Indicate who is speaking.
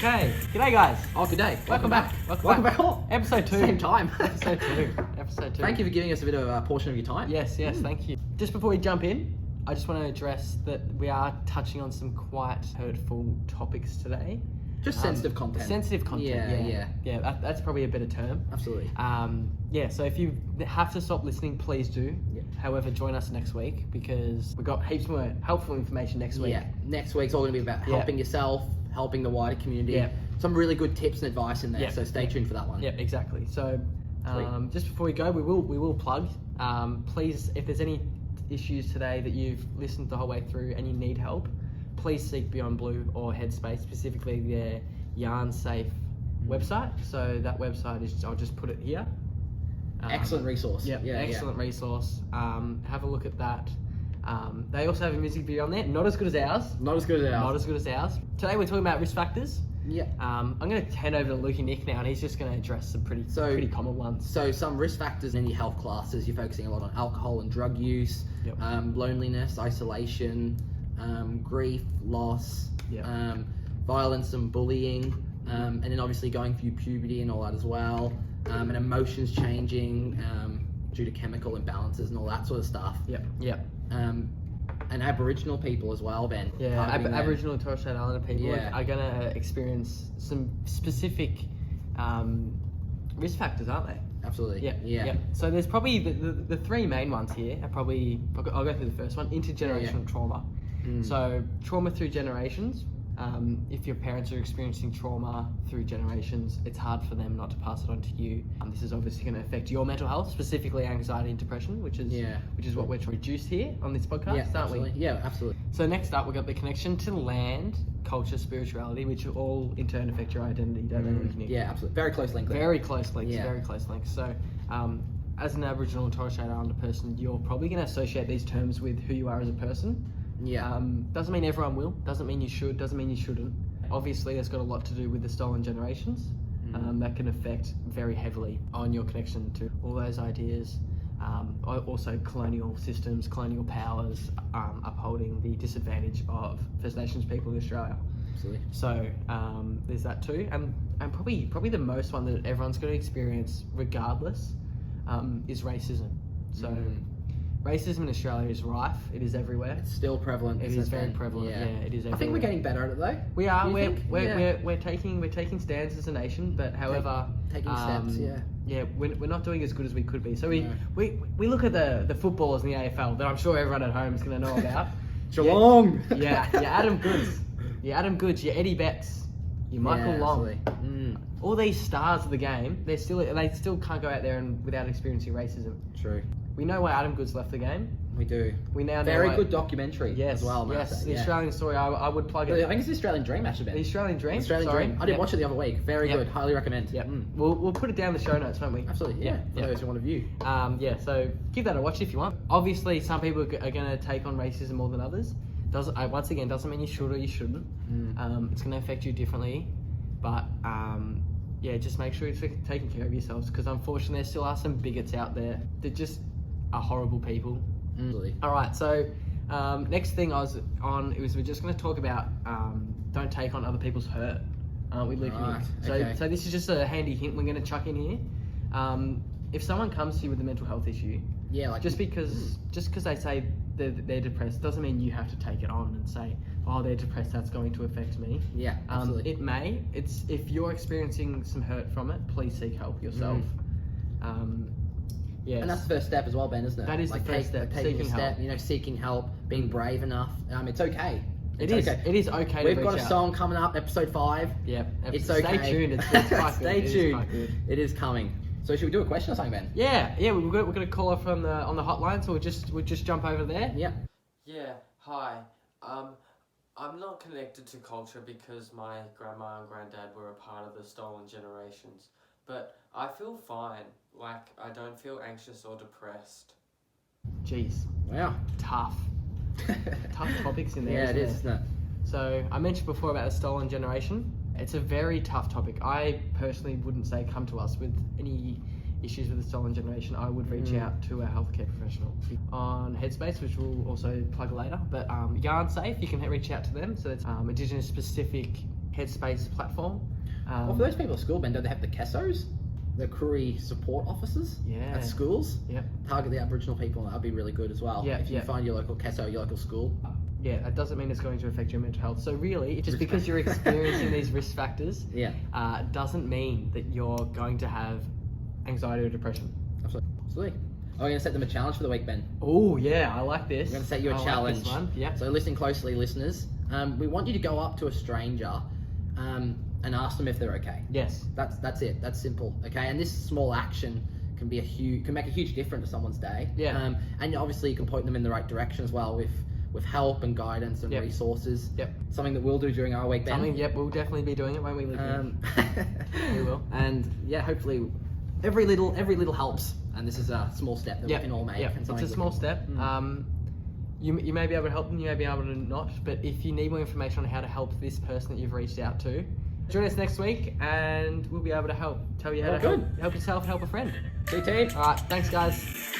Speaker 1: Okay, g'day guys.
Speaker 2: Oh, good day.
Speaker 1: Welcome back.
Speaker 2: Welcome back. Oh,
Speaker 1: Episode 2.
Speaker 2: same time.
Speaker 1: Episode 2. Episode 2.
Speaker 2: Thank you for giving us a bit of a portion of your time.
Speaker 1: Yes, thank you. Just before we jump in, I just want to address that we are touching on some quite hurtful topics today.
Speaker 2: Just sensitive content.
Speaker 1: Sensitive content, yeah. That's probably a better term.
Speaker 2: Absolutely.
Speaker 1: So if you have to stop listening, please do.
Speaker 2: Yeah.
Speaker 1: However, join us next week because we've got heaps more helpful information next week.
Speaker 2: Yeah. Next week's all going to be about helping yourself, helping the wider community.
Speaker 1: Yeah.
Speaker 2: Some really good tips and advice in there.
Speaker 1: Yeah.
Speaker 2: So stay tuned for that one.
Speaker 1: Yeah, exactly. So just before we go, we will plug. Please, if there's any issues today that you've listened the whole way through and you need help, please seek Beyond Blue or Headspace, specifically their Yarn Safe website. So that website is, I'll just put it here.
Speaker 2: Excellent resource.
Speaker 1: Excellent resource. Have a look at that. They also have a music video on there, not as good as ours.
Speaker 2: Not as good as ours.
Speaker 1: Not as good as ours. Today we're talking about risk factors.
Speaker 2: Yeah.
Speaker 1: I'm going to hand over to Lukey Nick now, and he's just going to address some pretty common ones.
Speaker 2: So some risk factors in your health classes, you're focusing a lot on alcohol and drug use, loneliness, isolation, grief, loss, violence and bullying, and then obviously going through puberty and all that as well, and emotions changing due to chemical imbalances and all that sort of stuff. And Aboriginal people as well, Ben.
Speaker 1: Yeah, Aboriginal and Torres Strait Islander people are going to experience some specific risk factors, aren't they?
Speaker 2: Absolutely.
Speaker 1: Yeah. So there's probably the three main ones here are probably, I'll go through the first one, intergenerational trauma. So trauma through generations. If your parents are experiencing trauma through generations, it's hard for them not to pass it on to you. This is obviously going to affect your mental health, specifically anxiety and depression, which is what we're trying to reduce here on this podcast, aren't we?
Speaker 2: Yeah, absolutely.
Speaker 1: So next up, we've got the connection to land, culture, spirituality, which all in turn affect your identity, don't they?
Speaker 2: Yeah, absolutely. Very close link there.
Speaker 1: Very close links. So as an Aboriginal and Torres Strait Islander person, you're probably going to associate these terms with who you are as a person. Doesn't mean everyone will, doesn't mean you should, doesn't mean you shouldn't. Obviously, it's got a lot to do with the stolen generations. That can affect very heavily on your connection to all those ideas. Also colonial systems, colonial powers upholding the disadvantage of First Nations people in Australia.
Speaker 2: Absolutely. So
Speaker 1: there's that too. And probably the most one that everyone's going to experience regardless is racism. So racism in Australia is rife. It is everywhere.
Speaker 2: It's still prevalent.
Speaker 1: It is very prevalent. Yeah, it is everywhere.
Speaker 2: I think we're getting better at it though.
Speaker 1: We are. We're taking stands as a nation, but however,
Speaker 2: taking steps.
Speaker 1: we're not doing as good as we could be. So we look at the footballers in the AFL that I'm sure everyone at home is going to know about.
Speaker 2: Geelong.
Speaker 1: Yeah, Adam Goods, your Eddie Betts, your Michael Long. All these stars of the game, they still can't go out there without experiencing racism.
Speaker 2: True.
Speaker 1: We know why Adam Goods left the game.
Speaker 2: We do.
Speaker 1: We now know
Speaker 2: very good documentary as well.
Speaker 1: The Australian story. I would plug it.
Speaker 2: I think it's the Australian Dream, actually.
Speaker 1: The Australian Dream.
Speaker 2: Dream. I did watch it the other week. Very good. Highly recommend.
Speaker 1: Yeah. We'll put it down in the show notes, won't we?
Speaker 2: Absolutely. Yeah. For those who want to view.
Speaker 1: So give that a watch if you want. Obviously, some people are going to take on racism more than others. Doesn't mean you should or you shouldn't. It's going to affect you differently, but just make sure you're taking care of yourselves because unfortunately there still are some bigots out there that just are horrible people.
Speaker 2: Absolutely.
Speaker 1: All right, so next thing I was on we're just going to talk about don't take on other people's hurt, aren't we, Luke?
Speaker 2: Right.
Speaker 1: So this is just a handy hint we're going to chuck in here. If someone comes to you with a mental health issue, just because they say they're depressed doesn't mean you have to take it on and say, oh, they're depressed, that's going to affect me.
Speaker 2: Yeah, absolutely.
Speaker 1: It may. If you're experiencing some hurt from it, please seek help yourself. Yes.
Speaker 2: And that's the first step as well, Ben, isn't it?
Speaker 1: That is the first step.
Speaker 2: Taking a step, seeking help, being brave enough. It's okay.
Speaker 1: It is okay.
Speaker 2: We've got a song coming up, episode 5.
Speaker 1: Yeah.
Speaker 2: It's okay.
Speaker 1: Stay tuned. It's quite good.
Speaker 2: Stay tuned. It is coming. So should we do a question or something, Ben?
Speaker 1: Yeah. We're going to call her on the hotline, so we'll just jump over there.
Speaker 2: Yeah.
Speaker 3: Yeah. Hi. I'm not connected to culture because my grandma and granddad were a part of the stolen generations, but I feel fine. Like, I don't feel anxious or depressed.
Speaker 1: Jeez.
Speaker 2: Wow.
Speaker 1: Tough topics in there.
Speaker 2: Yeah, it is, isn't it?
Speaker 1: So I mentioned before about the stolen generation. It's a very tough topic. I personally wouldn't say come to us with any issues with the stolen generation. I would reach out to a healthcare professional on Headspace, which we'll also plug later. But Yarn Safe, you can reach out to them. So it's Indigenous specific Headspace platform.
Speaker 2: Well, for those people at school, Ben, don't they have the CASOs? The Koori support officers
Speaker 1: Yeah.
Speaker 2: at schools?
Speaker 1: Yeah.
Speaker 2: Target the Aboriginal people, and that'd be really good as well.
Speaker 1: Yeah,
Speaker 2: If you find your local CASO, your local school.
Speaker 1: Yeah, that doesn't mean it's going to affect your mental health. So really, just because you're experiencing these risk factors doesn't mean that you're going to have anxiety or depression.
Speaker 2: Absolutely. Are we going to set them a challenge for the week, Ben?
Speaker 1: Oh, yeah, I like this.
Speaker 2: We're going to set you a challenge.
Speaker 1: Like this one. Yeah.
Speaker 2: So listen closely, listeners. We want you to go up to a stranger and ask them if they're okay.
Speaker 1: Yes.
Speaker 2: That's it. That's simple. Okay. And this small action can make a huge difference to someone's day.
Speaker 1: Yeah.
Speaker 2: And obviously you can point them in the right direction as well with help and guidance and resources.
Speaker 1: Yep.
Speaker 2: Something that we'll do during our week, Ben.
Speaker 1: We'll definitely be doing it when we leave here. We will.
Speaker 2: And yeah, hopefully every little helps. And this is a small step that we can all make.
Speaker 1: Yeah,
Speaker 2: And
Speaker 1: it's a small step. You may be able to help them, you may be able to not, but if you need more information on how to help this person that you've reached out to, join us next week and we'll be able to tell you how to help yourself, help a friend.
Speaker 2: See you, team.
Speaker 1: Alright, thanks guys.